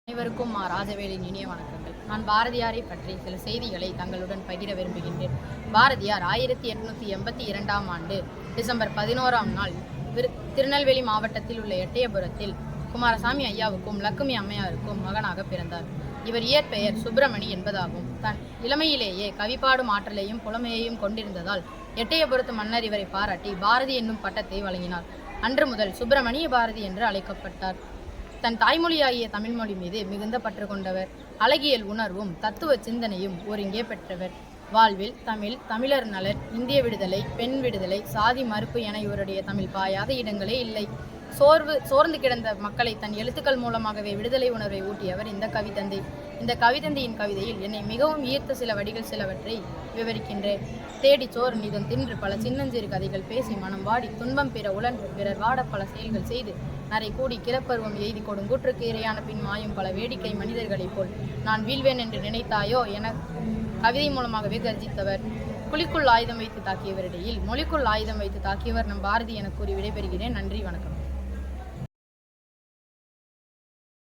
அனைவருக்கும் ராஜவேலின் இனிய வணக்கங்கள். நான் பாரதியாரை பற்றி சில செய்திகளை தங்களுடன் பகிர விரும்புகின்றேன். பாரதியார் 1882ஆம் ஆண்டு டிசம்பர் 11ஆம் நாள் திருநெல்வேலி மாவட்டத்தில் உள்ள எட்டயபுரத்தில் குமாரசாமி ஐயாவுக்கும் லக்குமி அம்மையாருக்கும் மகனாக பிறந்தார். இவர் இயற்பெயர் சுப்பிரமணி என்பதாகும். தன் இளமையிலேயே கவிப்பாடும் ஆற்றலையும் புலமையையும் கொண்டிருந்ததால் எட்டயபுரத்து மன்னர் இவரை பாராட்டி பாரதி என்னும் பட்டத்தை வழங்கினார். அன்று முதல் சுப்பிரமணிய பாரதி என்று அழைக்கப்பட்டார். தன் தாய்மொழியாகிய தமிழ்மொழி மீது மிகுந்த பற்று கொண்டவர். அழகியல் உணர்வும் தத்துவ சிந்தனையும் ஒருங்கே பெற்றவர். வாழ்வில் தமிழர் நலன், இந்திய விடுதலை, பெண் விடுதலை, சாதி மறுப்பு என இவருடைய தமிழ் பாயாத இடங்களே இல்லை. சோர்ந்து கிடந்த மக்களை தன் எழுத்துக்கள் மூலமாகவே விடுதலை உணர்வை ஊட்டியவர் இந்த கவிதந்தை. இந்த கவிதந்தையின் கவிதையில் என்னை மிகவும் ஈர்த்த சில வடிகள் சிலவற்றை விவரிக்கின்றேன். தேடி சோறு நிதம் தின்று பல சின்னஞ்சிறு கதைகள் பேசி மனம் வாடி துன்பம் பிற உழன்று பிறர் வாட பல செயல்கள் செய்து நரை கூடி கிளப்பருவம் எய்தி கொடுங்கூற்றுக்கு இரையான பின் மாயும் பல வேடிக்கை மனிதர்களைப் போல் நான் வீழ்வேன் என்று நினைத்தாயோ என கவிதை மூலமாகவே கர்ஜித்தவர். குழிக்குள் ஆயுதம் வைத்து தாக்கியவரிடையில் மொழிக்குள் ஆயுதம் வைத்து தாக்கியவர் நம் பாரதி என கூறி விடைபெறுகிறேன். நன்றி, வணக்கம்.